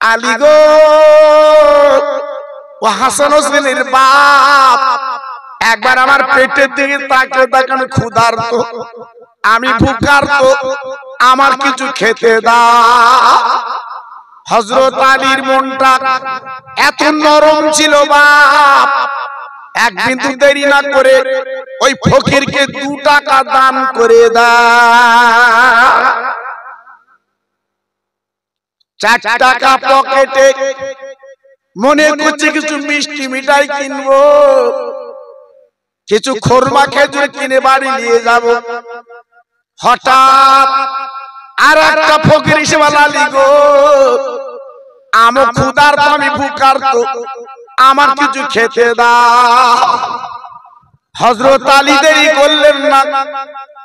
আলী গো, ও হাসান হোসেনের বাপ, একবার আমার পেটের দিকে তাকিয়ে তাকান, ক্ষুধার্ত, আমি ভুখার্ত, আমার কিছু খেতে দাও। হযরত আলীর মনটা এত নরম ছিল বাপ, এক বিন্দু দেরি না করে ওই ফকিরকে 2 টাকা দান করে দাও। 4 টাকা পকেটে, মনে করছে কিছু মিষ্টি মিঠাই কিনবো, কিছু খোরমা খেজুর কিনে বাড়ি নিয়ে যাব। হঠাৎ আর একটা ফকির এসে বলল, আলী গো, আমি ক্ষুধার্ত, আমি ভুখার্ত, আমার কিছু খেতে দাও। হযরত আলী দেরি করলেন না,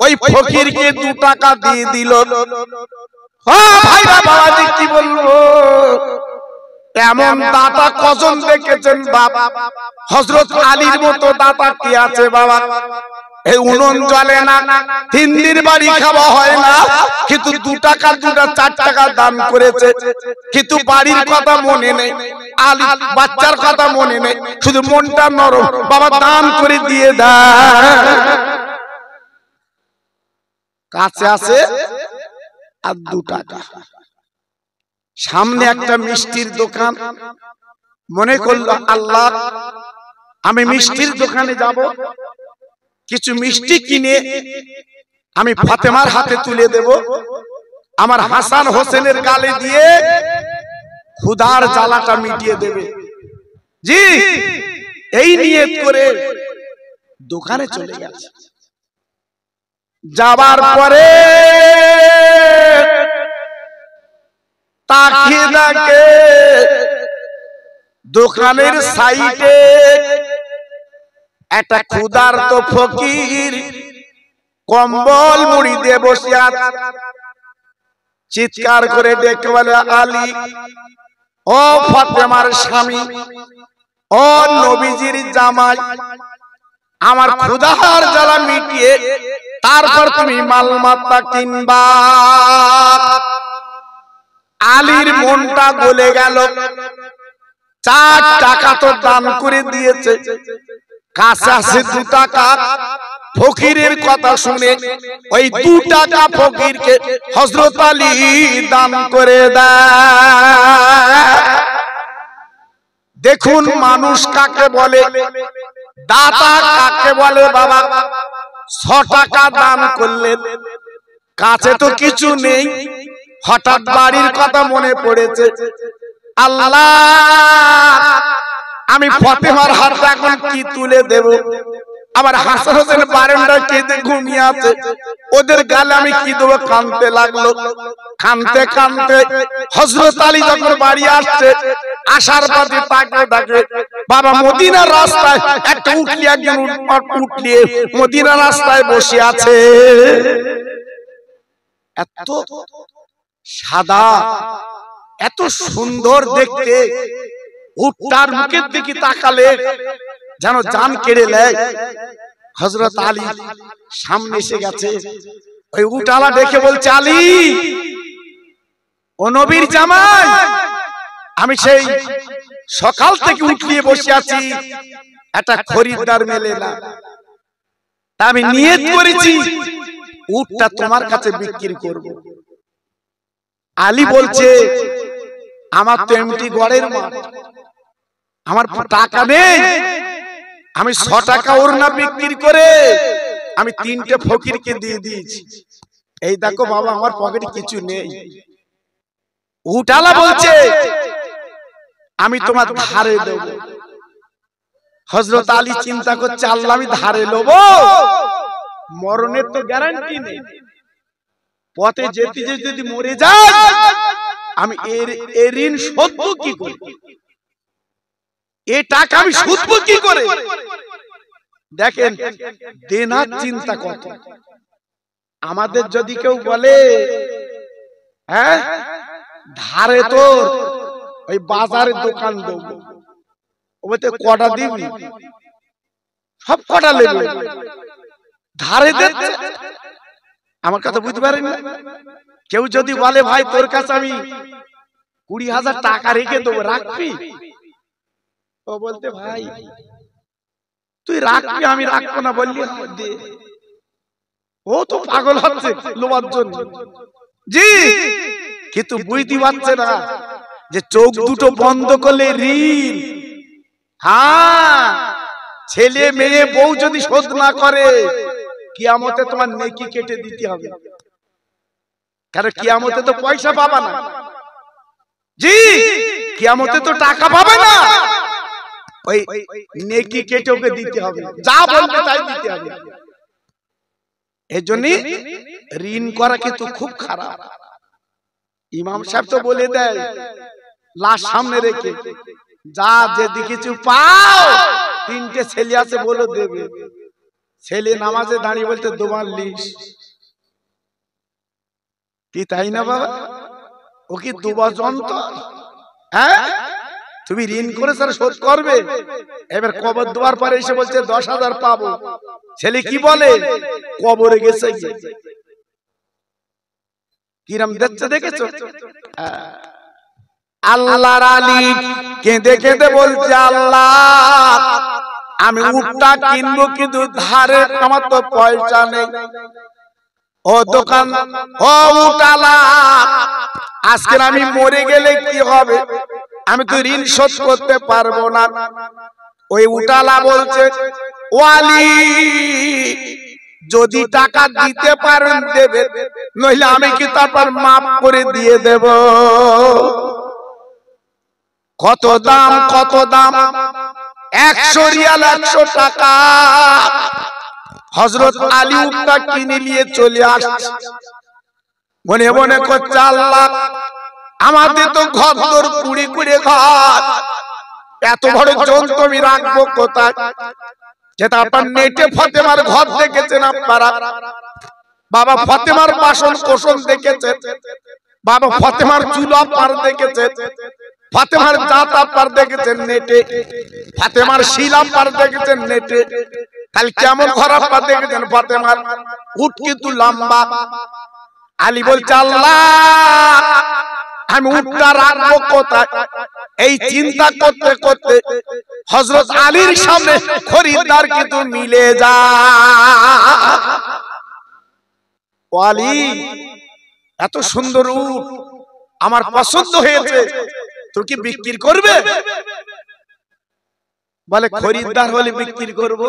ওই ফকিরকে 2 টাকা দিয়ে দিল। ও ভাইরা বাবাজি, কি বলবো, এমন দাতা কজন দেখেছেন বাবা? হযরত আলীর মতো দাতা কি আছে বাবা? এই উনুন জ্বলে না, 3 দিন বাড়ি খাওয়া হয় না, কিন্তু 2 টাকা 4 টাকা দান করেছে, কিন্তু বাড়ির কথা মনে নেই, আলী বাচ্চার কথা মনে নেই, শুধু মনটা নরম, বাবা দান করে দিয়ে দেয়। কাছে আছে আর 2 টাকা, সামনে একটা মিষ্টির দোকান, মনে করলো আল্লাহ, আমি মিষ্টির দোকানে যাব, কিছু মিষ্টি কিনে আমি ফাতেমার হাতে তুলে দেব, আমার হাসান হোসেনের গালে দিয়ে ক্ষুধার জ্বালাটা মিটিয়ে দেবে। জি, এই নিয়ত করে দোকানে চলে গেছে। যাবার পরে তাকিয়ে দেখে দোকানের সাইডে একটা ক্ষুধার্ত ফকির কম্বল মুড়ি দিয়ে বসে আছে। চিৎকার করে ডেকে বলে, আলী, ও ফাতেমার স্বামী, ও নবীজির জামাই, আমার ক্ষুধার জ্বালা মিটিয়ে তারপর তুমি মালমাত্তা কিনবা। আলীর মনটা গলে গেল, 4 টাকা তো দান করে দিয়েছে, কাছে আছে 2 টাকা। ফকিরের কথা শুনে ওই 2 টাকা ফকিরকে হযরত আলী দান করে দেয়। দেখুন মানুষ কাকে বলে, দাতা কাকে বলে বাবা। 6 টাকা দান করলেন, কাছে তো কিছু নেই, হঠাৎ বাড়ির কথা মনে পড়েছে, আল্লাহ, আমি ফাতেমার হাতে এখন কি তুলে দেব? আবার হাসান হোসেন বারান্দায় কেঁদে ঘুমিয়ে আছে, ওদের গালে আমি কি দেবো? কাঁদতে লাগলো। কাঁদতে কাঁদতে হযরত আলী যখন বাড়ি আসছে, আসার পথে তাকে ডাকে, বাবা মদিনার রাস্তায় একটা উটলি, একজন উটলি মদিনার রাস্তায় বসে আছে, এত সাদা, এত সুন্দর দেখতে, উটটার মুখের দিকে তাকালে যেন জান কেড়ে নেয়। হযরত আলী সামনে এসে গেছে, ওই উটওয়ালা দেখে বলছে, আলী, ও নবীর জামাই, আমি সেই সকাল থেকে উট নিয়ে বসে আছি, একটা খরিদ্দার মেলে না, তা আমি নিয়ত করেছি উটটা তোমার কাছে বিক্রি করব। আলী বলছে, আমার তো এমটি গড়ের মাঠ, আমার টাকা নেই, আমি 6 টাকা ওড়না বিক্রি করে আমি 3টে ফকিরকে দিয়ে দিয়েছি, এই দেখো বাবা আমার পকেটে কিছু নেই। উটওয়ালা বলছে, আমি তোমার ধারে দেব। হযরত আলী চিন্তা করছে, আল্লাহ, আমি ধারে নেব, মরণের তো গ্যারান্টি নেই, পথে যেতে যেতে যদি মরে যাই, আমি এর ঋণ শোধব কি করে? এই টাকা আমি শোধব কি করে? দেখেন দেনার চিন্তা কত। আমাদের যদি কেউ বলে, হ্যাঁ ধারে তোর ওই বাজারের দোকান দেবো, ওতে কটা দিবি? সব কটা নেবে, ধারে দিতে। আমার কথা বুঝতে পারেন না? কেউ যদি বলে, ভাই তোর কাছে আমি 20,000 টাকা রেখে দেবো, রাখবি? ও বলতে ভাই তুই রাখবি, আমি রাখবো না বললি? ও তো পাগল হচ্ছে লোবার জন্য। জি, কিন্তু বুঝতে পারছে না যে চোখ দুটো বন্ধ করলে ঋণ। হ্যাঁ, ছেলে মেয়ে বউ যদি শোধ না করে কিয়ামতে তোমার নেকি কেটে দিতে হবে, কারণ কিয়ামতে তো পয়সা পাবা না। জি, কিয়ামতে তো টাকা পাবে না, ওই নেকি কেটে ওকে দিতে হবে, যা বলবে তাই দিতে হবে। এজন্য ঋণ করা কিন্তু খুব খারাপ। ইমাম সাহেব তো বলে দেয় লাশ সামনে রেখে, যা যেদিকে কিছু পাও, 3টে ছেলে আছে বলে দেবে। ছেলে নামাজে দাঁড়িয়ে বলতে তোমার লিস কি, তাই না বাবা? ও কি দুবা যন্ত্র? হ্যাঁ, তুমি ঋণ করে স্যার শোধ করবে। এবার কবর দেওয়ার পরে এসে বলছে 10,000 পাবো। ছেলে কি বলে? কবরে গেছে। কিরম দেখছে দেখেছো? আল্লাহর আলী কেঁদে কেঁদে বলছে, আল্লাহ আমি উটটা কিনবো কিন্তু ধারে আমার তো পয়সা নেই। ও দোকান, ও উটালা, আজকে আমি মরে গেলে কি হবে? আমি তো ঋণ শোধ করতে পারবো না। ওই উটালা বলছে, ওয়ালি যদি টাকা দিতে পারেন দেবে, নইলে আমি কি তারপর মাফ করে দিয়ে দেব। কত দাম, কত দাম? 100 রিয়াল, 100 টাকা। হযরত আলী উটটা কিনে নিয়ে চলে আসছে, মনে মনে করছে আল্লাহ আমাদের তো ঘর দর কুড়ি কুড়ি ঘর, এত বড় যন্ত্র আমি রাখবো কোথায়? যেটা আপনার নেটে ফাতেমার ঘর দেখেছেন আপনারা, বাবা ফাতেমার বাসন কোসন দেখেছেন, বাবা ফাতেমার চুলা পার দেখেছেন, ফাতেমার জাতা পার দেখেছেন নেটে, ফাতেমার শিলা পার দেখেছেন নেটে, তাহলে কেমন ঘর পার দেখেছেন ফাতেমার? উট কিন্তু লম্বা। আলী বলছে আল্লাহ আমি উটটা রাখবো কোথায়? এই চিন্তা করতে করতে হযরত আলীর সামনে খরিদ্দার কিন্তু মিলে যায়। আলী এত সুন্দর উট আমার পছন্দ হয়েছে, তুই কি বিক্রি করবে? বলে খরিদ্দার হলে বিক্রি করব।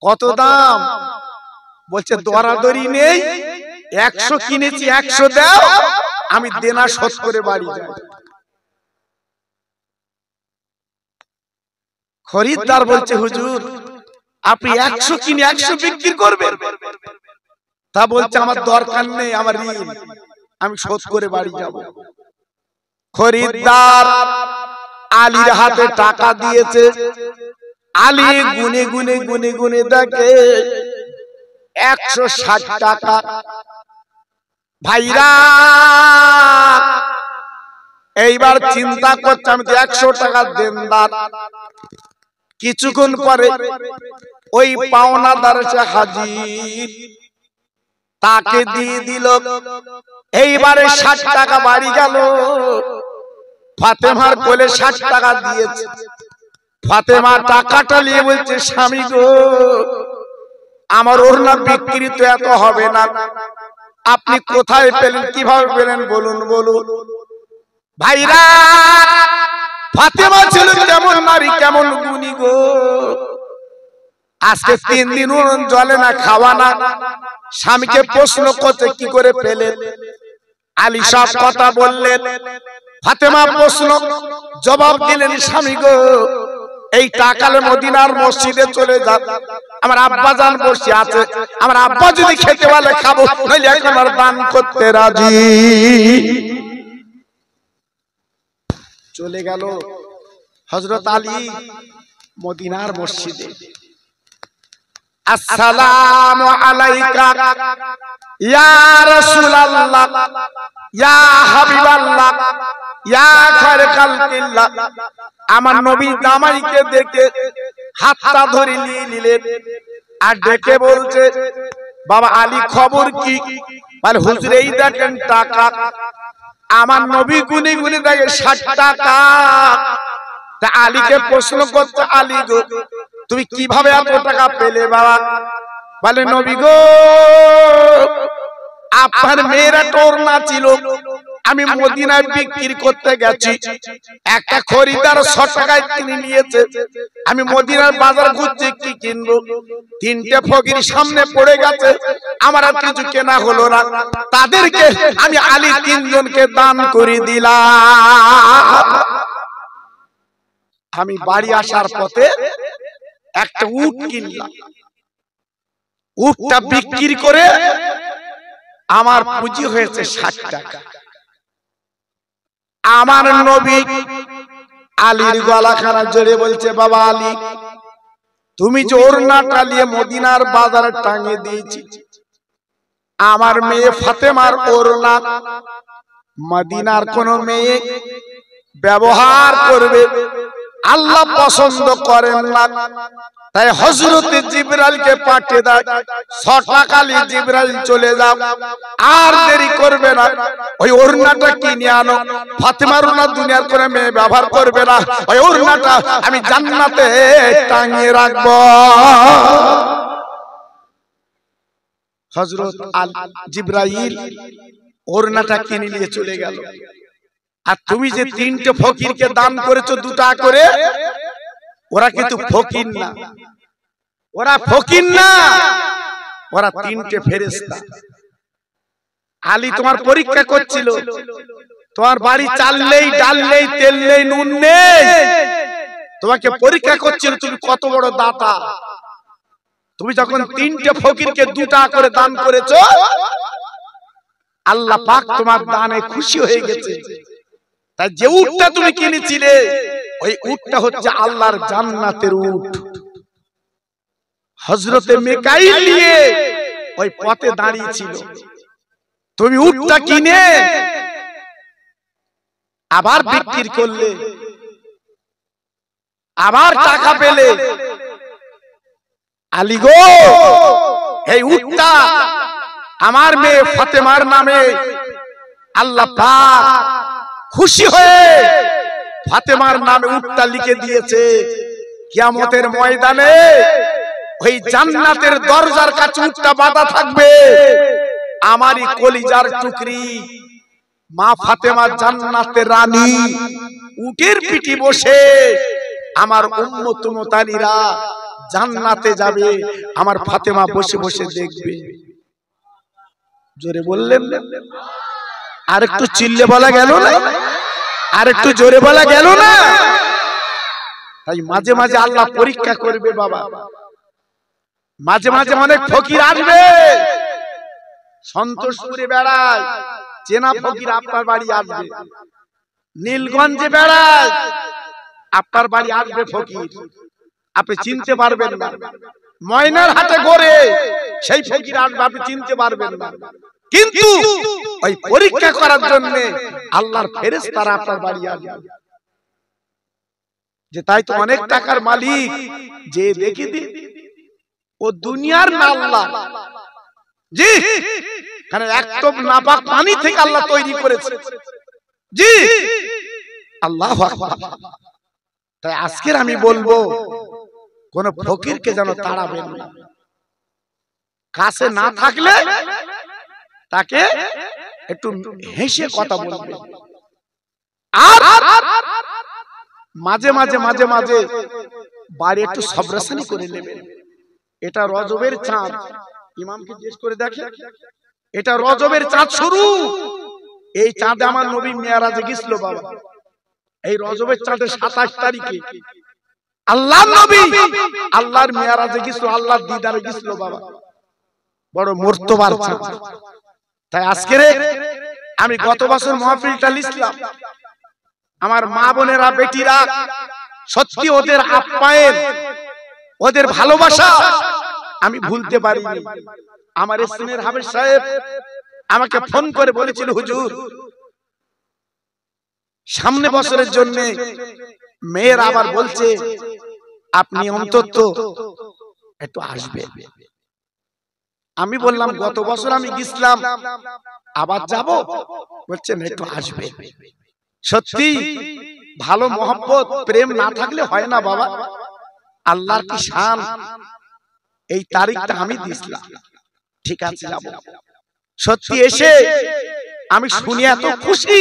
কত দাম? বলছে দরাদরি নেই, 100 কিনেছি, 100 দাও, আমি দেনা শোধ করে বাড়ি যাই। খরিদ্দার বলছে হুজুর আপনি 100 কিনে 100 বিক্রি করবেন? তা বলছে আমার দরকার নেই, আমার ঋণ, আমি শোধ করে বাড়ি যাব। খরিদ্দার আলীর হাতে টাকা দিয়েছে। আলী গুনে গুনে গুনে গুনে দেখে 160 টাকা। ভাইরা এইবার চিন্তা করছে আমি তো 100 টাকা দেনদার। কিছুক্ষণ পরে ওই পাওনাদার এসে হাজির, তাকে দিয়ে দিল। এইবারে 60 টাকা বাড়ি গেল। ফাতেমার কোলে 60 টাকা দিয়েছে। ফাতেমা টাকাটা নিয়ে বলছে স্বামী গো আমার ওড়না বিক্রি তো এত হবে না, আপনি কোথায় পেলেন, কিভাবে পেলেন বলুন বলুন। ভাইরা ফাতেমা ছিল কেমন নারী, কেমন গুণী গো। আজকে 3 দিন জলে না, খাওয়া না। স্বামীকে প্রশ্ন করতে কি করে পেলেন? আলী সব কথা বললেন। ফাতেমা প্রশ্ন জবাব দিলেন, স্বামী গো এই টাকালে মদিনার মসজিদে চলে যান, আমার আব্বা জান বসে আছে, আমার আব্বা যদি খেতে বলে খাবো, নইলে এখন আর দান করতে রাজি। চলে গেল হযরত আলী মদিনার মসজিদে। আসসালামু আলাইকা ইয়া রাসূলুল্লাহ ইয়া হাবিবাল্লাহ ইয়া খায়রে খালকিল্লাহ। আমার নবী জামাইকে দেখে হাতটা ধরে নিয়ে নিলেন আর ডেকে বলছে বাবা আলী খবর কি? বলে হুজুর এই দেখেন টাকা। আমার নবী গুনি গুনি দেখে 60 টাকা। তা আলীকে প্রশ্ন করতে, আলী গো তুমি কিভাবে এত টাকা পেলে বাবা? বলে নবী গো আপনার মেয়েরা টোরনা ছিল, আমি মদিনায় বিক্রি করতে গেছি, একটা খরিদার 100 টাকায় কিনে নিয়েছে। আমি মদিনার বাজার ঘুরছি কি কিনবো, 3টে ফকির সামনে পড়ে গেছে, আমার আর কিছু কেনা হলো না। তাদেরকে আমি আলী 3 জনকে দান করে দিলাম। আমি বাড়ি আসার পথে একটা উট কিনলাম, উটটা বিক্রি করে আমার পুঁজি হয়েছে 60 টাকা। আমার নবী আলীর গলাখানা জড়িয়ে বলছে, বাবা আলী তুমি যে ওড়নাটা নিয়ে মদিনার বাজারে টাঙিয়ে দিয়েছি, আমার মেয়ে ফাতেমার ওড়না মদিনার কোন মেয়ে ব্যবহার করবে আল্লাহ পছন্দ করেন না। তাই হযরত জিবরাইলকে পাঠিয়ে দেয়, 100 টাকা নিয়ে জিবরাইল চলে যাও, আর দেরি করবে না, ওই ওড়নাটা কিনে আনো। ফাতেমার ওড়না দুনিয়ার কোন মেয়ে ব্যবহার করবে না, ওই ওড়নাটা আমি জান্নাতে টাঙিয়ে রাখবো। হযরত জিবরাইল ওড়নাটা কিনে নিয়ে চলে গেল। আর তুমি যে 3টে ফকিরকে দান করেছো 2 টাকা করে, ওরা কিন্তু ফকির না, ওরা ফকির না, ওরা 3টে ফেরেশতা। আলী তোমার পরীক্ষা করছিল, তোমার বাড়ি চাল নেই, ডাল নেই, তেল নেই, নুন নেই, তোমাকে পরীক্ষা করছিল তুমি কত বড় দাতা। তুমি যখন 3টে ফকিরকে 2 টাকা করে দান করেছো, আল্লাহ পাক তোমার দানে খুশি হয়ে গেছে। তাই যে উটটা তুমি কিনেছিলে, ওই উটটা হচ্ছে আল্লাহর জান্নাতের উট। হযরতে মিকাইল নিয়ে ওই পথে দাঁড়িয়ে ছিল, তুমি উটটা কিনে আবার বিক্রি করলে, আবার টাকা পেলে। আলী গো এই উটটা আমার মেয়ে ফাতেমার নামে আল্লাহ পাক খুশি হয়ে ফাতেমার নামে উটটা লিখে দিয়েছে। কিয়ামতের ময়দানে ওই জান্নাতের দরজার কাছে উটটা বাঁধা থাকবে। আমারই কলিজার টুকরি মা ফাতেমা জান্নাতের রানী উটের পিঠে বসে আমার উম্মত মুতালিরা জান্নাতে যাবে, আমার ফাতেমা বসে বসে দেখবে। জোরে বললেন, আর একটু চিল্লে বলা গেল না, আর একটু জোরে বলা গেল না। তাই মাঝে মাঝে আল্লাহ পরীক্ষা করবে বাবা, মাঝে মাঝে অনেক ফকির আসবে, সন্তোষপুরে বেড়ায় চেনা ফকির আপনার বাড়ি আসবে, নীলগঞ্জে বেড়ায় আপনার বাড়ি আসবে ফকির, আপনি চিনতে পারবেন না। ময়নার হাটে ঘোরে সেই ফকির আসবে, আপনি চিনতে পারবেন না। কিন্তু ওই পরীক্ষা করার জন্য আল্লাহর ফেরেশতারা আপনার বাড়ি আসবে। যে তাই তো অনেক টাকার মালিক যে দেখি দি ও দুনিয়ার না আল্লাহ, জি কারণ একদম নাপাক পানি থেকে আল্লাহ তৈরি করেছে, জি আল্লাহু আকবার। তাই আজকের আমি বলবো কোন ফকিরকে যেন তাড়াবেন না, কাছে না থাকলে তাকে একটু হেসে কথা বলবেন। আর মাঝে মাঝে মাঝে মাঝে বাড়ি একটু সবরাসানি করে নেবেন। এটা রজবের চাঁদ, ইমামকে জিজ্ঞেস করে দেখে, এটা রজবের চাঁদ শুরু। এই চাঁদে আমার নবী মেরাজে গিয়েছিল বাবা। এই রজবের চাঁদের 27 তারিখে আল্লাহর নবী আল্লাহর মেরাজে গিয়েছিল, আল্লাহর দিদারে গিয়েছিল বাবা। বড় মর্তবার চাঁদ। তাই আজকে আমি গত বছর মাহফিলটা লিখলাম, আমার মা বোনেরা বেটিরা সত্যি ওদের আপ্যায়ন, ওদের ভালোবাসা আমি ভুলতে পারিনি। আমার স্থানের হাফেজ সাহেব আমাকে ফোন করে বলেছিল, হুজুর সামনে বছরের জন্য মেয়ের আবার বলছে আপনি অন্তত একটু আসবেন। আমি বললাম গত বছর আমি গেছিলাম, আবার যাব? বলছেন একটু আসবে। সত্যি ভালো মহব্বত প্রেম না থাকলে হয় না বাবা। আল্লাহর কি শান। এই তারিখটা আমি দিছিলাম, ঠিক আছে যাব। সত্যি এসে আমি শুনি এত খুশি।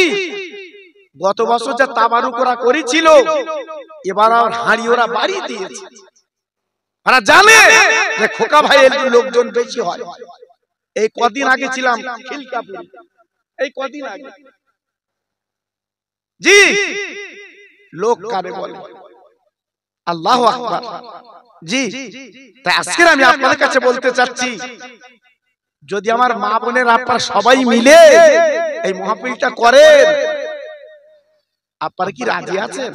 গত বছর যা তাবারুক ওরা করেছিল, এবার আর হাঁড়ি ওরা বাড়ি দিয়েছে। ওরা জানে যে খোকা ভাইয়ের লোকজন বেশি হয়। এই কদিন আগে ছিলাম খিলকাপুরে, এই কদিন আগে। জি, লোক কারে বলে, আল্লাহু আকবার। জি, তাই আজকে আমি আপনাদের কাছে বলতে চাচ্ছি, যদি আমার মা বোনের আপনারা সবাই মিলে এই মাহফিলটা করেন, আপনারা কি রাজি আছেন?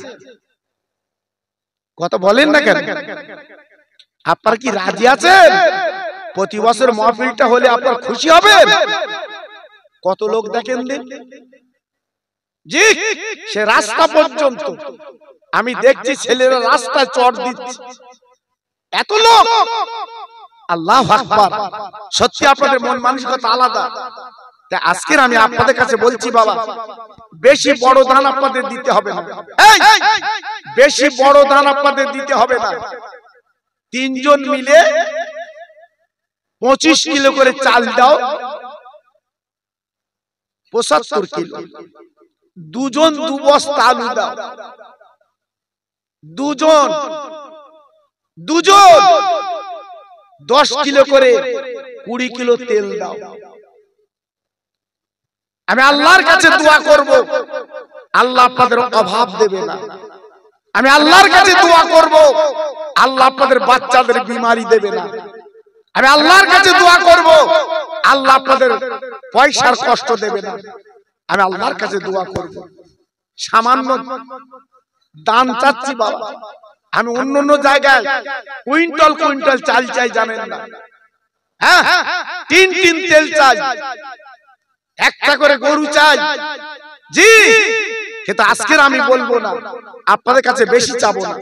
কথা বলেন না কেন? আপনারা কি রাজি আছেন? প্রতি বছর মাহফিলটা হলে আপনারা খুশি হবেন? কত লোক দেখেন দিন। জি, সে রাস্তা পর্যন্ত আমি দেখছি ছেলেরা রাস্তায় চড় দিচ্ছে, এত লোক। আল্লাহু আকবার। সত্যি আপনাদের মন মানসিকতা আলাদা। তাই আজকে আমি আপনাদের কাছে বলছি বাবা, বেশি বড় দান আপনাদের দিতে হবে না। বেশি বড় দান আপনাদের দিতে হবে না। তিনজন মিলে 25 কিলো করে চাল দাও, 75 কিলো। দুজন 2 বস্তা আলু দাও, দুজন 10 কিলো করে 20 কিলো তেল দাও। আমি আল্লাহর কাছে দোয়া করব, আল্লাহ আপনাদের অভাব দেবে না। আমি আল্লাহর কাছে দোয়া করব, আল্লাহ আপনাদের বাচ্চাদের বিমারি দেবে না। আমি আল্লাহর কাছে দোয়া করব, আল্লাহ আপনাদের পয়সার কষ্ট দেবে না। আমি আল্লাহর কাছে দোয়া করব। সামান্য দান চাচ্ছি বাবা। আমি অন্য জায়গায় কুইন্টাল কুইন্টাল চাল চাই, জানেন না? হ্যাঁ, তিন তেল চাই, একটা করে গরু চাই। জি, কিন্তু আজকে আমি বলবো না, আপনাদের কাছে বেশি চাবো না।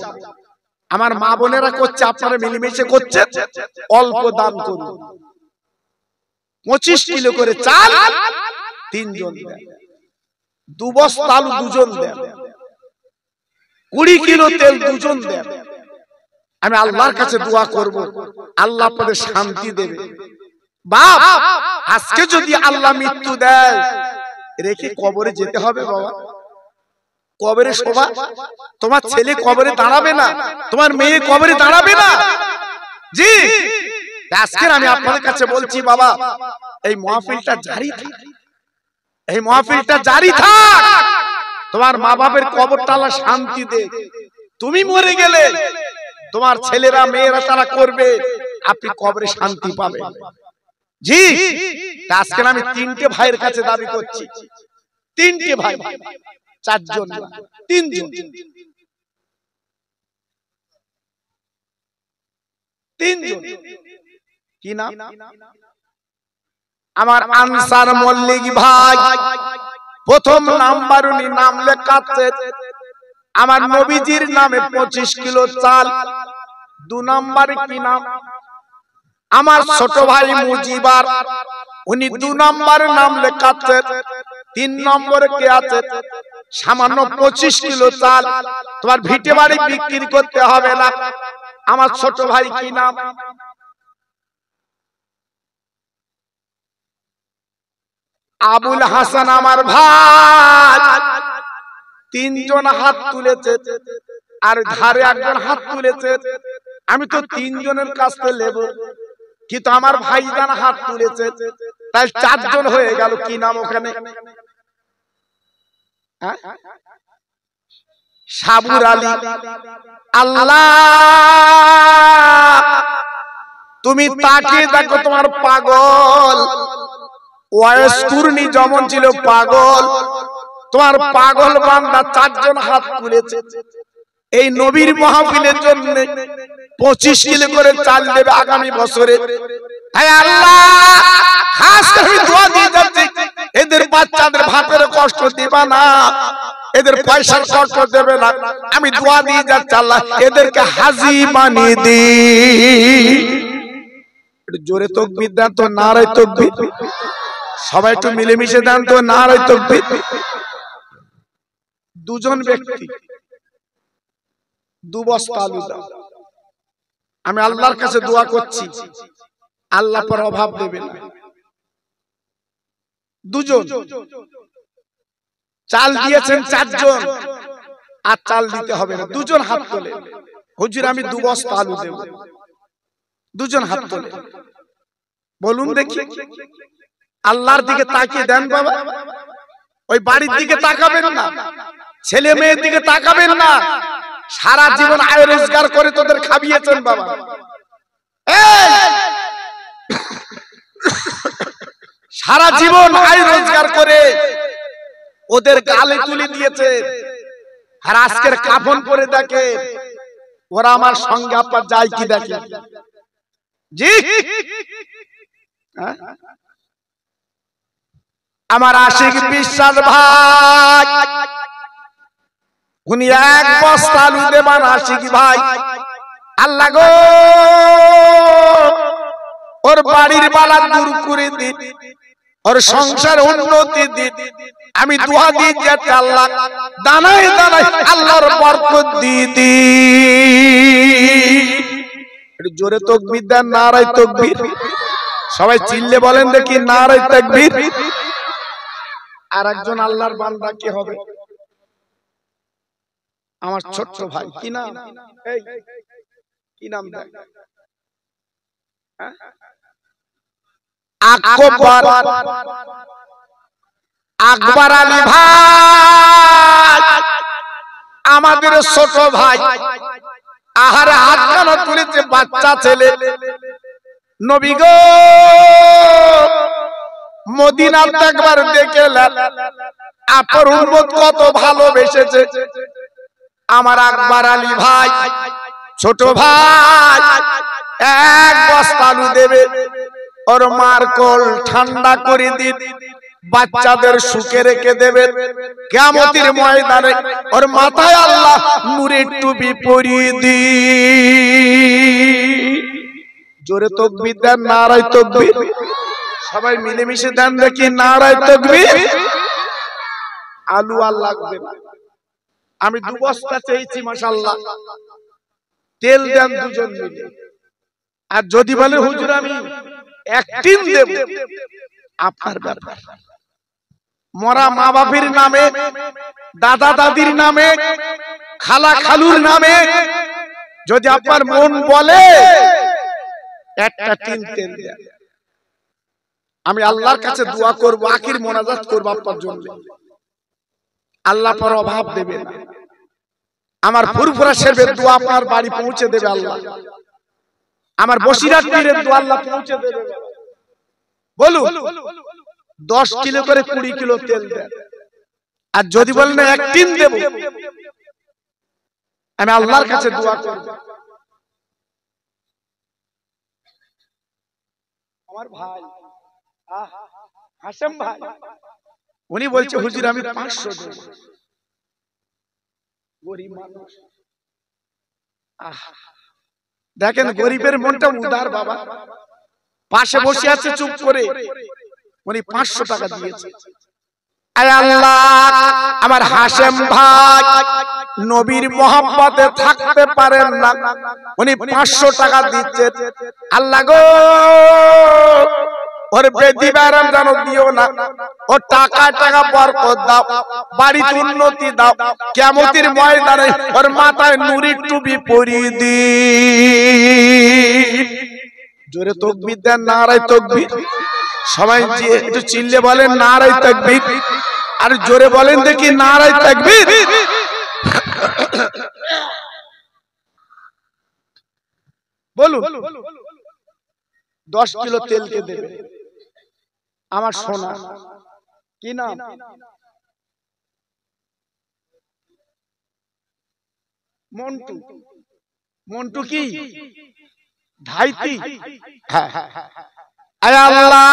আমার মা বোনেরা করছে, আপনারা মিলেমিশে করছেন, অল্প দান করুন। 25 কিলো করে চাল তিনজন দেন, 2 বস্তা আলু দুজন দেন, 20 কিলো তেল দুজন দেন। আমি আল্লাহর কাছে দোয়া করব, আল্লাহ আপনাদের শান্তি দেবে। বাপ, আজকে যদি আল্লাহ মৃত্যু দেয়, রেখে কবরে যেতে হবে বাবা। কবরে শোভা, তোমার ছেলে কবরে দাঁড়াবে না, তোমার মেয়ে কবরে দাঁড়াবে না। জি, আজকে আমি আপনাদের কাছে বলছি বাবা, এই মাহফিলটা জারি থাক, এই মাহফিলটা জারি থাক। তোমার মা বাবার কবরটা আল্লাহ শান্তি দে। তুমি মরে গেলে তোমার ছেলেরা মেয়েরা তারা করবে, আপনি কবরে শান্তি পাবেন। জি, আজকে আমি 3টে ভাইয়ের কাছে দাবি করছি, 3টে ভাই, 4 জন, 3 জন, 3 জন। কি নাম? আমার আনসার মল্লিক ভাই প্রথম নাম্বার, উনি নাম লেখাচ্ছে। আমার নবীজির নামে 25 কিলো চাল। 2 নম্বরে কি নাম? আমার ছোট ভাই মুজিবার, উনি 2 নম্বর নাম লেখাচ্ছে। 3 নম্বরে কে আছে? সামান্য 25 কিলো চাল, তোমার ভিটে বাড়ি বিক্রি করতে হবে না। আমার ছোট ভাই কি নাম? আবুল হাসান আমার ভাই। 3 জন হাত তুলেছে, আর ধারে একজন হাত তুলেছে। আমি তো 3 জনের কাছ থেকে নেব, কিন্তু আমার ভাইজান হাত তুলেছে, তাই 4 জন হয়ে গেল। কি নাম ওখানে? সাবুর আলী। আল্লাহ, তুমি তাকিয়ে দেখো, তোমার পাগল ওয়াইস কুরনি যেমন ছিল পাগল, তোমার পাগল বান্দা 4 জন হাত তুলেছে। এই নবীর মাহফিলের জন্য 25 কিলো করে চাল দেবে আগামী বছরে। হে আল্লাহ, খাস করে দোয়া দিয়ে যাচ্ছি, এদের বাচ্চাদের ভাতের কষ্ট দিবা না, এদের পয়সার কষ্ট দেবে না। আমি দোয়া দিয়ে যাচ্ছি, আল্লাহ এদেরকে হাজী বানিয়ে দি। জোরে তাকবীর দেন তো, নারায়ে তাকবীর। সবাই একটু মিলেমিশে দেন তো নারায়ে তাকবীর। দুজন ব্যক্তি 2 বস্তা আলু দাও। আমি আল্লাহর কাছে দোয়া করছি আল্লাহ পর অভাব দেবেন না। দুজন চাল দিয়েছেন 4 জন, আর চাল দিতে হবে না। দুজন হাত তোলে, হুজুর আমি 2 বস্তা আলু দেব। দুজন হাত তোলে, বলুন দেখি। আল্লাহর দিকে তাকিয়ে দেন বাবা, ওই বাড়ির দিকে তাকাবেন না, ছেলে মেয়ের দিকে তাকাবেন না। সারা জীবন আয় রোজগার করে তোদের খাবিয়েছেন বাবা। সারা জীবন আয় রোজগার করে ওদের গালে তুলে দিয়েছে, আর আজকের কাফন পরে দেখে ওরা আমার সঙ্গে আপনার যায় কি দেখে। জি আমার আশিক বিশ্বাস ভাই, উনি 1 বস্তা আলু দেবেন। আশিক ভাই আল্লাহ গো ওর বাড়ির বালা দূর করে দিন, ওর সংসার উন্নতি দিন। আমি দোয়া দিই যাতে আল্লাহ দানায় দানায় আল্লাহর বরকত দিয়ে দিন। একটু জোরে তাকবীর দেন, নারায়ে তাকবীর। সবাই চিল্লে বলেন দেখি নারায়ে তাকবীর। আর একজন আল্লাহর বান্দা কে হবে? আমার ছোট্ট ভাই, কি নাম? এই কি নাম দেয়? আকবর আলী ভাই, আমাদের ছোট ভাই। আহারে হাত কেন তুলেছে? বাচ্চা ছেলে। নবী গো মদিনাতে একবার দেখলেন আপনার উম্মত কত ভালোবেসেছে। আমার আকবর আলী ভাই ছোট ভাই 1 বস্তা আলু দেবে, ওর মার কোল ঠান্ডা করে দিন, বাচ্চাদের সুখে রেখে দেবে। কিয়ামতের ময়দানে ওর মাথায় আল্লাহ নূরের টুপি পরিয়ে দিন। জোরে তাকবীর দেন, নারায়ে তাকবীর। সবাই মিলেমিশে দেন দেখি নারায়ে তাকবীর। আলু আর লাগবে না। আমি 2 বস্তা চেয়েছি, মাশাআল্লাহ। তেল দেন দুজন মিলে। আর যদি বলে হুজুর আমি 1 টিন দেব, আপনার ব্যাপার। মরা মা বাপের নামে, দাদা দাদির নামে, খালা খালুর নামে যদি আপনার মন বলে 1টা টিন তেল দেন, আমি আল্লাহর কাছে দোয়া করব, আখির মোনাজাত করব আপনার জন্য। আল্লাহ পর অভাব দেবে না। আমার ফুরফুরা শেরের দোয়া আপনার বাড়ি পৌঁছে দেবে আল্লাহ। আমার বসিরাত পীরের দোয়া আল্লাহ পৌঁছে দেবে। বলুন 10 কিলো করে 20 কিলো তেল দেন। আর যদি বলেন 1 টিন দেব, আমি আল্লাহর কাছে দোয়া করব। আমার ভাই হাশেম ভাই, উনি বলছে হুজুর আমি 500 দেব। গরিব মানুষ, দেখেন গরিবের মনটা উদার বাবা। পাশে বসে আছে চুপ করে, উনি 500 টাকা দিয়েছে। আয় আল্লাহ, আমার হাশেম ভাই নবীর মহব্বতে থাকতে পারেন না, উনি 500 টাকা দিচ্ছেন। আল্লাহ গো ওর বেদি বারাম জানো দিও না, ও টাকা টাকা বরকত দাও, বাড়িতে উন্নতি দাও, কিয়ামতের ময়দানে ওর মাথায় নূরের টুপি পরিয়ে দিন। জোরে তাকবীর দেন, নারায়ে তাকবীর। সবাই একটু চিল্লে বলেন নারায়ে তাকবীর। আর জোরে বলেন দেখি নারায়ে তাকবীর। বলুন 10 কিলো তেল কে দেবে? আমার সোনা, কি নাম? মন্টু। মন্টু কি ধাইতি? হ্যাঁ, আয় আল্লাহ,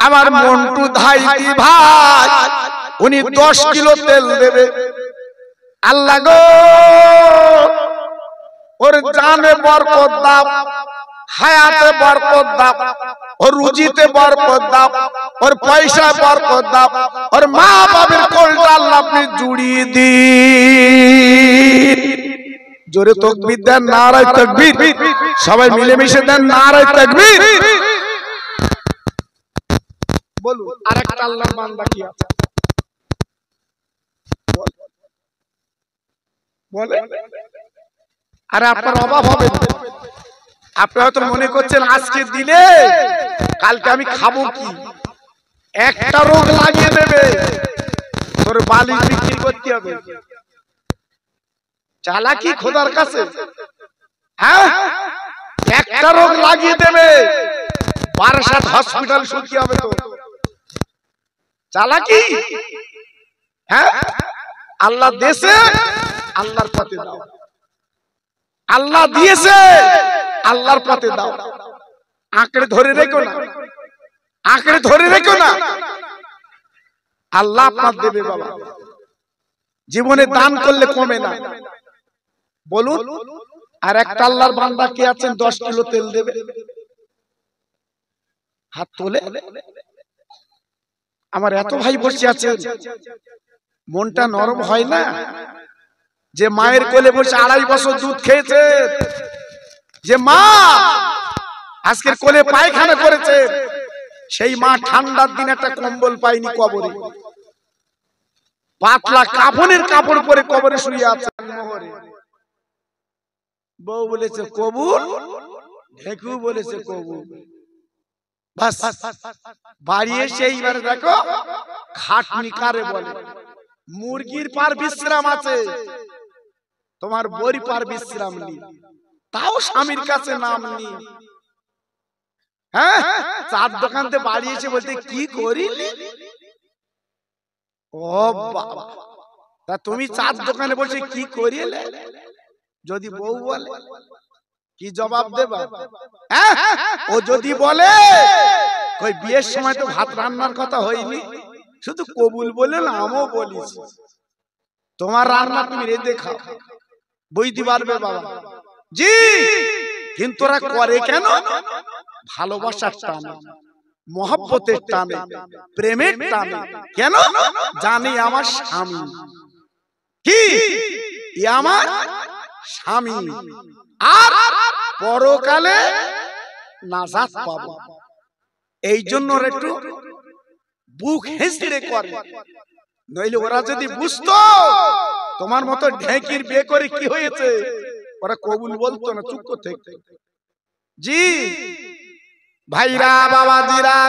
আমার মন্টু ধাইতি ভাই উনি 10 কিলো তেল দেবে। আল্লাহ গো ওর জানে বরকত দাও, হায়াতে বরকত দাও, ওর রুজিতে বরকত দাও, ওর পয়সা বরকত দাও, ওর মা বাবার কোলটা আল্লাহ আপনি জুড়িয়ে দিন। জোরে তাকবীর দেন, নারায়ে তাকবীর। সবাই মিলেমিশে দেন নারায়ে তাকবীর। বলুন আরেকটা আল্লাহর বান্দা কি আছে? বলে আরে আপনার অভাব হবে না। আপনি হয়তো মনে করছেন আজকে দিলে কালকে আমি খাবো কি, একটা রোগ লাগিয়ে দেবে, তোর বালিশ বিক্রি করতে হবে। চালাকি খোদার কাছে, হ্যাঁ একটা রোগ লাগিয়ে দেবে, বারাসাত হসপিটাল শুনতে হবে তো। চালাকি, হ্যাঁ আল্লাহ দেশে আল্লাহর পথে দাও, আল্লাহ দিয়েছে আল্লাহর পথে দাও। আঁকড়ে ধরে রেখো না, আঁকড়ে ধরে রেখো না, আল্লাহ আপনার দেবে বাবা। জীবনে দান করলে কমে না। বলুন আর একটা আল্লাহর বান্দা কে আছেন 10 কিলো তেল দেবে? হাত তোলে। আমার এত ভাই বসে আছেন, মনটা নরম হয় না? যে মায়ের কোলে বসে 2.5 বছর দুধ খেয়েছে, যে মা আজকের কোলে পায়খানা করেছে, সেই মা ঠান্ডার দিন একটা কম্বল পায়নি কবরে, পাতলা কাফনের কাপড় পরে কবরে শুয়ে আছে। বউ বলেছে কবুল, ঢেকু বলেছে কবুল। বাস বাড়ি এসে এইবার দেখো খাটনি কারে বলে। মুরগির পার বিশ্রাম আছে, তোমার বড়ি পার বিশ্রাম নেই, তাও স্বামীর কাছে নাম নেই। হ্যাঁ চার দোকানতে বাড়ি এসে বলতে কি করিলি? ও বাবা, তা তুমি চার দোকানে বসে কি করিলে? যদি বউ বলে কি জবাব দেবা? ও যদি বলে কই বিয়ের সময় তো ভাত রান্নার কথা হয়নি, শুধু কবুল বলে না আমিও বলিস, তোমার রান্না তুমি রেঁধে খাও, বুঝতে পারবে বাবা। জি কিন্তু ওরা করে কেন? ভালোবাসার টানে, মহব্বতের টানে, প্রেমের টানে। কেন? জানি আমার স্বামী কি, আমার স্বামী, আর পরকালে নাজাত পাবো, এই জন্য একটু বুক হেসড়ে করে। নইলে ওরা যদি বুঝতো তোমার মতো ঢেকির বিয়ে করে কি হয়েছে, ওরা কবুল বলতো না, চুপ করতে। জি ভাইরা বাবাজিরা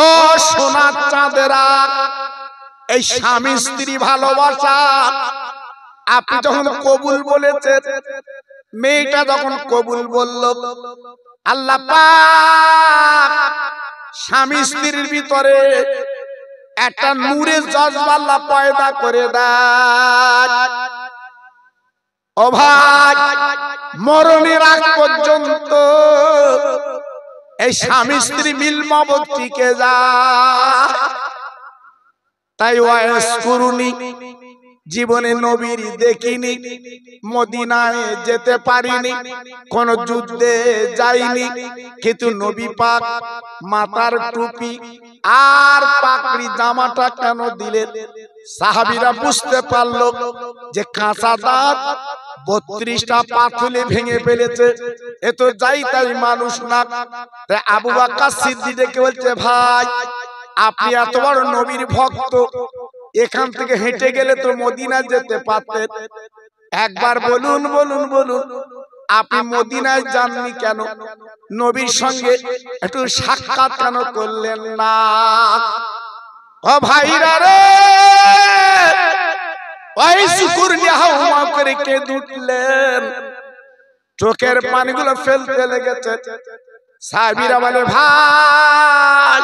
ও সোনার চাঁদেরা, এই স্বামী স্ত্রী ভালোবাসা আপনি যখন কবুল বলেছেন, মেয়েটা যখন কবুল বলল, আল্লাহ পাক স্বামী স্ত্রীর ভিতরে একটা নূরের জজবা আল্লাহ পয়দা করে দেয়। ও ভাই মরণের আগ পর্যন্ত এই স্বামী স্ত্রী মিল মহব্বত টিকে যায়। তাই ওয়াইস করুনি, জীবনে নবীর দেখিনি, মদিনায় যেতে পারিনি, কোন যুদ্ধে যাইনি, কিন্তু নবী পাক মাথার টুপি আর পাগড়ি জামাটা কেন দিলেন? সাহাবীরা বুঝতে পারলো যে কাঁচা দাঁত 32টা পাথুলে ভেঙে ফেলেছে, এ তো যাই তাই মানুষ না। তাই আবু বকর সিদ্দিককে বলছে, ভাই আপনি এত বড় নবীর ভক্ত, এখান থেকে হেঁটে গেলে তো মদিনা যেতে পারতেন, একবার বলুন বলুন বলুন আপনি মদিনায় যাননি কেন? নবীর সঙ্গে একটু সাক্ষাৎ কেন করলেন না? ও ভাইরা রে, ওই শুকুর নিয়া করে কেঁদে উঠলেন, চোখের পানিগুলো ফেলতে লেগেছে। সাহাবীরা বলে, ভাই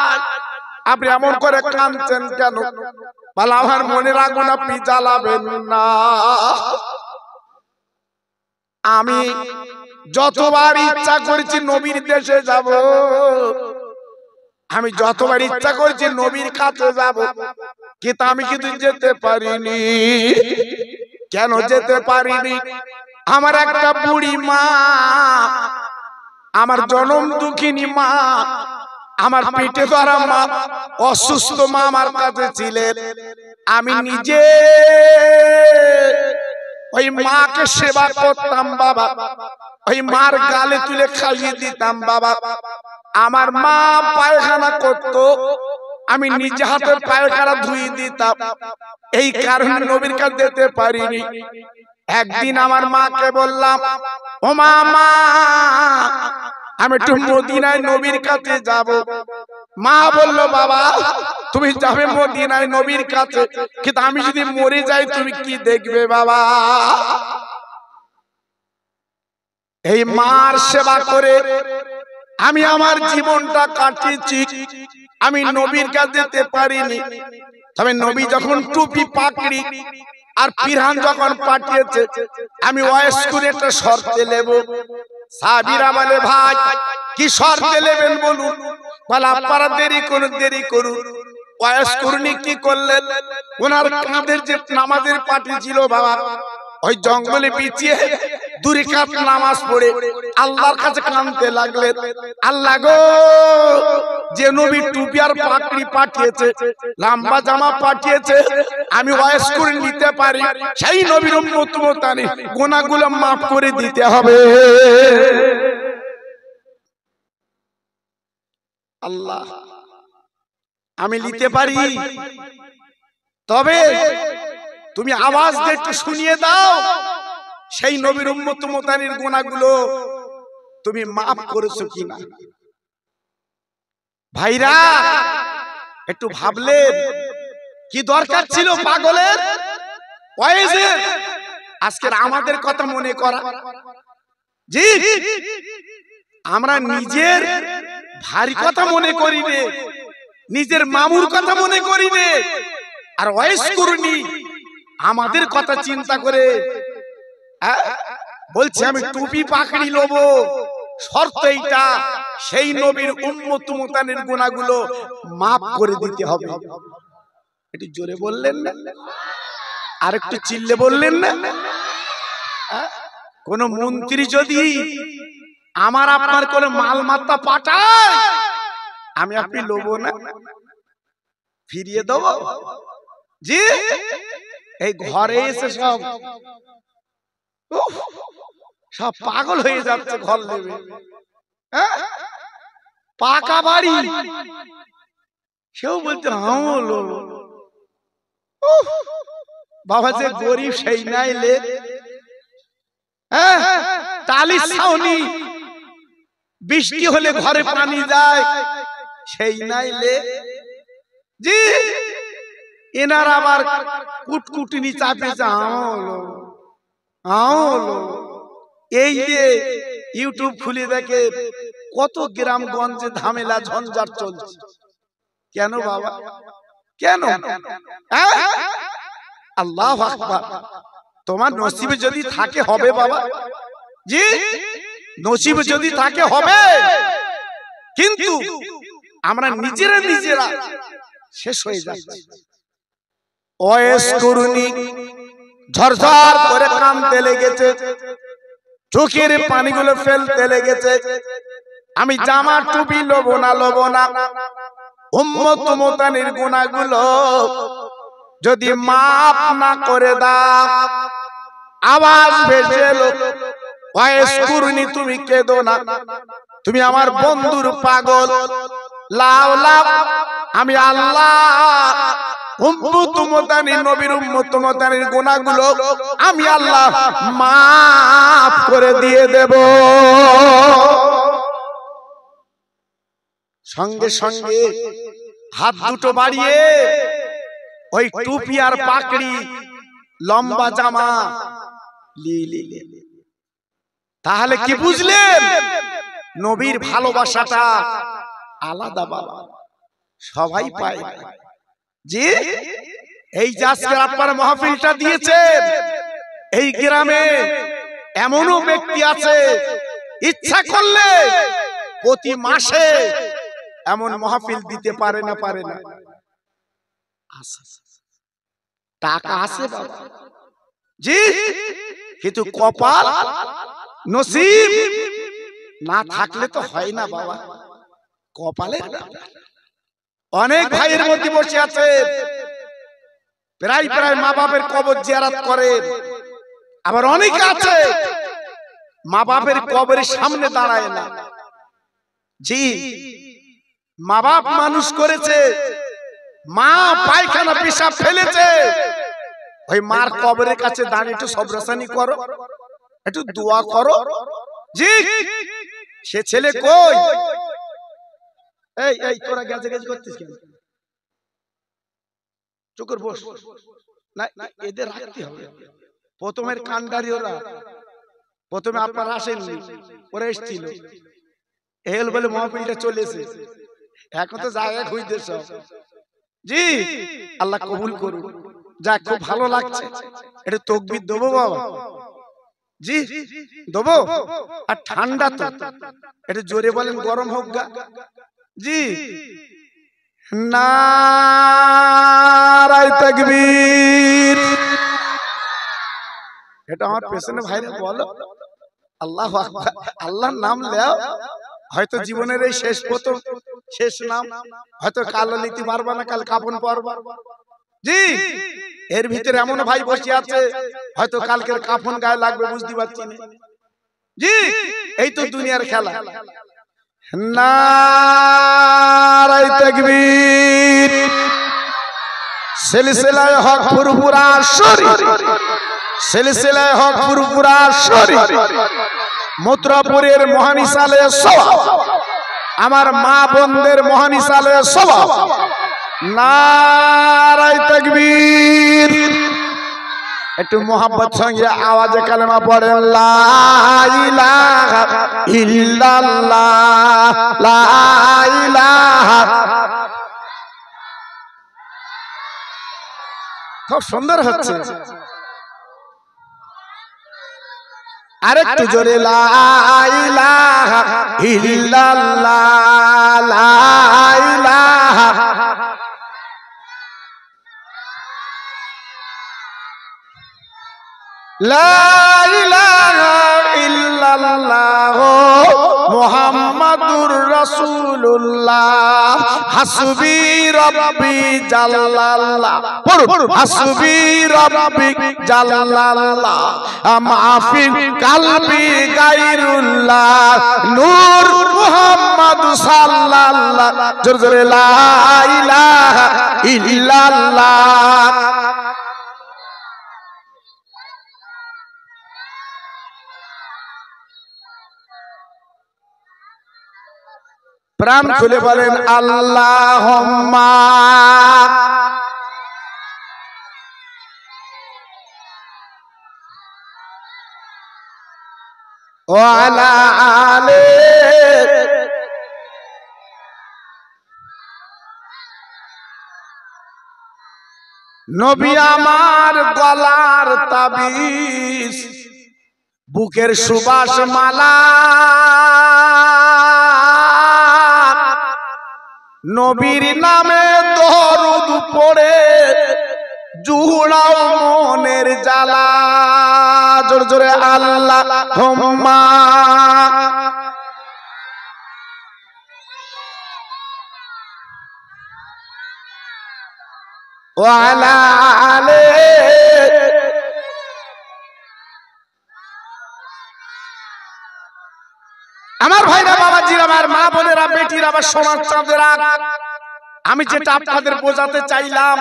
আপনি এমন করে কাঁদছেন কেন? বলে, আমার মনের আগুন আপনি জ্বালাবেন না। আমি যতবার ইচ্ছা করেছি নবীর দেশে যাব, আমি যতবার ইচ্ছা করেছি নবীর কাছে যাব, কিন্তু আমি কিন্তু যেতে পারিনি। কেন যেতে পারিনি? আমার একটা বুড়ি মা, আমার জনম দুঃখিনী মা আমার পেটে ধরা মা, অসুস্থ মা আমার কাছে ছিলেন। আমি নিজে ওই মাকে সেবা করতাম বাবা, ওই মার গালে তুলে খাইয়ে দিতাম বাবা। আমার মা পায়খানা করত, আমি নিজে হাতে পায়খানা ধুয়ে দিতাম। এই কারণে নবীর কাছে যেতে পারিনি। একদিন আমার মাকে বললাম, ও মা, আমি একটু মদিনায় নবীর কাছে যাব। মা বলল, বাবা তুমি যাবে মদিনায় নবীর কাছে, কিন্তু আমি যদি মরে যাই তুমি কি দেখবে বাবা? এই মার সেবা করে আমি আমার জীবনটা কাটিয়েছি। আমি নবীর কাছে যেতে পারিনি। তবে নবী যখন টুপি পাকড়ি আর পিরহান যখন পাঠিয়েছে, আমি ওয়াইস করে একটা শর্তে নেব। সাহাবীরা বলে, ভাই কি শর্তে নেবেন বলুন? বলে, আপনারা দেরি করুন। ওয়াইস করুনি কি করলেন? ওনার কাঁধের যে নামাজের পাটি ছিল বাবা, ওই জঙ্গলে বিছিয়ে 2 রাকাত নামাজ পড়ে আল্লাহর কাছে কাঁদতে লাগলেন, আল্লাহ গো, যে নবী টুপি আর পাকড়ি পাঠিয়েছে, লম্বা জামা পাঠিয়েছে, আমি ওয়াইস করে নিতে পারি, সেই নবীর উম্মত মুতানি গুনাহগুলো মাফ করে দিতে হবে। আল্লাহ, আমি নিতে পারি, তবে তুমি আওয়াজ দিয়ে একটু শুনিয়ে দাও, সেই নবীর উম্মত মুতানির গুনাহগুলো তুমি মাফ করেছো কিনা। ভাইরা একটু ভাবলেন, কি দরকার ছিল পাগলের ওয়াইজের আজকের আমাদের কথা মনে করা? জি, আমরা নিজের ভারী কথা মনে করি নে, নিজের মামুর কথা মনে করি নে, আর ওয়াইজ করুনি আমাদের কথা চিন্তা করে বলছে আমি টুপি পাকড়ি লব, শর্ত এইটা, সেই নবীর উম্মত মুতানির গুনাহগুলো মাফ করে দিতে হবে। একটু জোরে বললেন না? আর একটু চিল্লে বললেন না? কোন মন্ত্রী যদি আমার আপনার কোন মালমাত্তা পাঠায়, আমি আপনি লব না, ফিরিয়ে দেব? জি, এই ঘরে এসে সব পাগল হয়ে যাচ্ছে, ঘর নেবে, পাকা বাড়ি, সেও বলতে বাবা যে গরিব সেই নাইলে, টালি ছাউনি, বৃষ্টি হলে ঘরে পানি যায় সেই নাইলে। জি, এনার আবার কুটকুটিনি চাপেছে, এই যে ইউটিউব খুলে দেখে কত গ্রামগঞ্জে ঝামেলা ঝঞ্ঝাট চলছে। কেন বাবা, কেন? আল্লাহু আকবার। তোমার নসিবে যদি থাকে হবে বাবা, জি, নসিবে যদি থাকে হবে, কিন্তু আমরা নিজেরা শেষ হয়ে যাচ্ছি। ওয়াইস করুনি ঝরঝর করে কাঁদতে লেগেছে, চোখের পানিগুলো ফেলতে লেগেছে, আমি জামা টুপি লব না, উম্মত মুতানির গুনাহগুলো যদি মাফ না করে দাও। আওয়াজ ভেসে এলো, ওয়াইস করুনি তুমি কেঁদো না, তুমি আমার বন্ধুর পাগল, লাও আমি আল্লাহ উম্মত মুতানির নবীর উম্মত মুতানির গুনাহগুলো আমি আল্লাহ মাফ করে দিয়ে দেব। সঙ্গে সঙ্গে হাত দুটো বাড়িয়ে ওই টুপি আর পাকড়ি লম্বা জামা লিলে। তাহলে কি বুঝলেন? নবীর ভালোবাসাটা আলাদা বাবা, সবাই পায়। জি, এই যে আজকে আপনার মাহফিলটা দিয়েছেন, এই গ্রামে এমনও ব্যক্তি আছে ইচ্ছা করলে প্রতি মাসে এমন মাহফিল দিতে পারে না। টাকা আছে বাবা, জি, কিন্তু কপাল নসিব না থাকলে তো হয় না বাবা। কপালের ব্যাপার। অনেক ভাইয়ের মধ্যে বসে আছে প্রায় প্রায় মা বাপের কবর জিয়ারত করে, আবার অনেক আছে মা বাপের কবরের সামনে দাঁড়ায় না। জি, মা বাপ মানুষ করেছে, মা পায়খানা পেশাব ফেলেছে, ওই মার কবরের কাছে দাঁড়িয়ে একটু সবরাসানি করো, একটু দোয়া করো। জি, সে ছেলে কই? এই এই তোরা গেছে গেছে করছিস কেন? চুকুর বস না, এদের রাখতে হবে। প্রথমের কান্ডারি ওরা, প্রথমে আপনারা আসেননি, ওরা এসেছিল, এল বলে মহফিলটা চলেছে, এখন তো জায়গা খুঁজতে সব। জি, আল্লাহ কবুল করুন। যাক, খুব ভালো লাগছে। এটা তাকবীর দেবো বাবা? জি দেবো। আর ঠান্ডা তো, এটা জোরে বলেন, গরম হোক গা। জি, নারায়ে তাকবীর। এটা আমার পেছনে ভাইরা বলো আল্লাহু আকবার। আল্লাহর নাম নাও, হয়তো জীবনের এই শেষ প্রথম শেষ নাম, হয়তো কালো নিতে পারবা না, কাল কাফন পরবা। জি, এর ভিতরে এমন ভাই বসে আছে হয়তো কালকের কাফন গায়ে লাগবে, বুঝতে পারছি না। জি, এই তো দুনিয়ার খেলা। নারায়ে তাকবীর। সিলসিলায়ে হক ফুরফুরা শরীফ, সিলসিলায়ে হক ফুরফুরা শরীফ, মথুরাপুরের মহানিসালে সওয়াব, আমার মা বোনদের মহানিসালে সওয়াব। নারায়ে তাকবীর। একটু মোহাব্বত সঙ্গে আওয়াজে কালেমা পড়েন, লা ইলাহা ইল্লাল্লাহ, লা ইলাহা। খুব সুন্দর হচ্ছে। আরেকটু জোরে, লা ইলাহা ইল্লাল্লাহ, লা ইলাহা। লা ইলাহা ইল্লাল্লাহ মুহাম্মাদুর রাসূলুল্লাহ, হাসবি রাব্বি জাল্লাল্লাহ, হাসবি রাব্বি জাল্লাল্লাহ, মাফি কালবি গায়রুল্লাহ, নূর মুহাম্মদ সাল্লাল্লাহ। জোরে জোরে, লা ইলাহা ইল্লাল্লাহ। প্রাণ খুলে বলেন আল্লাহুম্মা ওয়া আলা আলি। নবী আমার গলার তাবিজ, বুকের সুবাস মালা, নবীর নামে দরুদ পড়ে জুড়াও মনের জ্বালা। জোরে জোরে আল্লাহুম্মা। ওয়া আলা আলি। আমার ভাইরা, বাবাজিরা, আমার মা বোনেরা, বেটিরা, আমার সোনার চাঁদেরা, আমি যেটা আপনাদের বোঝাতে চাইলাম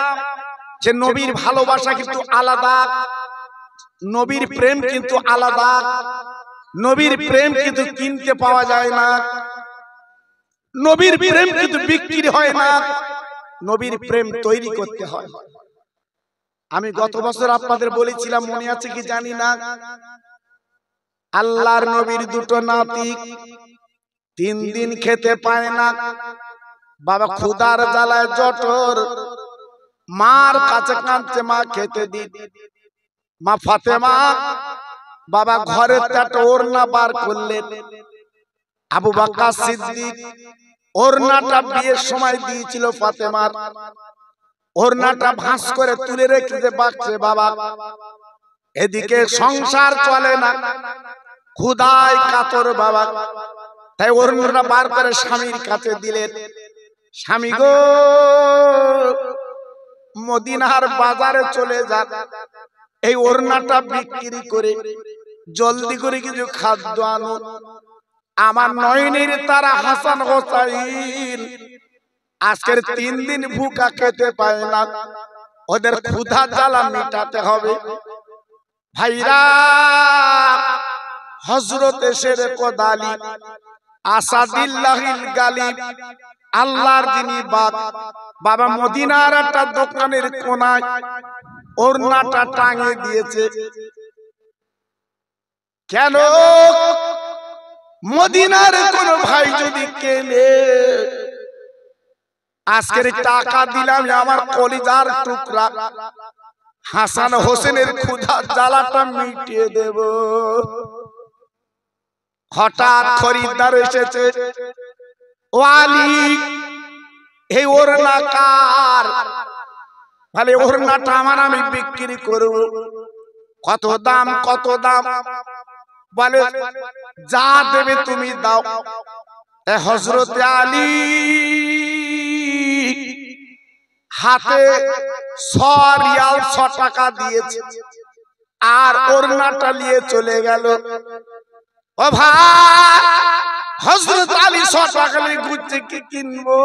যে নবীর ভালোবাসা কিন্তু আলাদা, নবীর প্রেম কিন্তু আলাদা। নবীর প্রেম কিন্তু কিনতে পাওয়া যায় না, নবীর প্রেম কিন্তু বিক্রি হয় না, নবীর প্রেম তৈরি করতে হয়। আমি গত বছর আপনাদের বলেছিলাম, মনে আছে কি জানি না, আল্লাহর নবীর দুটো নাতি 3 দিন খেতে পায় না, বাবা ক্ষুধার জ্বালায় জঠর, মার কাছে কাঁদছে, মা খেতে দিন। মা ফাতেমা বাবা ঘরের একটা ওড়না বার করলেন, আবু বকর সিদ্দিক ওড়নাটা বিয়ের সময় দিয়েছিল ফাতেমার, ওড়নাটা ভাঁজ করে তুলে রেখেছে বাক্সে। বাবা এদিকে সংসার চলে না, ক্ষুধায় কাতর বাবা, তাই ওড়নাটা বার করে স্বামীর কাছে দিলেন। স্বামী গো, মদিনার বাজারে চলে যান, এই ওড়নাটা বিক্রি করে জলদি করে কিছু খাদ্য আনো। আমার নয়নের তারা হাসান হোসাইন আজকের 3 দিন ভুকা খেতে পায় না, ওদের ক্ষুধা জ্বালা মেটাতে হবে। ভাইরা, হযরত শেরে কোদালি আসাদুল্লাহিল গালিব, আল্লাহর যিনি বাবা মদিনার একটা দোকানের কোনায় ওড়নাটা টাঙিয়ে দিয়েছে। কেন? মদিনার কোন ভাই যদি কেনে, আজকের টাকা দিলাম আমার কলিজার টুকরা হাসান হোসেনের ক্ষুধা জ্বালাটা মিটিয়ে দেব। হঠাৎ খরিদ্দার এসেছে, ও আলী, এই ওড়না কার? বলে ওড়নাটা আমার, আমি বিক্রি করব। কত দাম? কত দাম? বলে যা দেবে তুমি দাও। হযরত আলী হাতে 100 রিয়াল 100 টাকা দিয়েছে, আর ওড়নাটা নিয়ে চলে গেল। ও ভাই, হযরত আলী 100 টাকা নিয়ে ঘুরছে, কি কিনবো?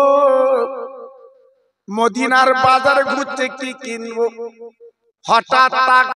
মদিনার বাজারে ঘুরতে কি কিনবো? হঠাৎ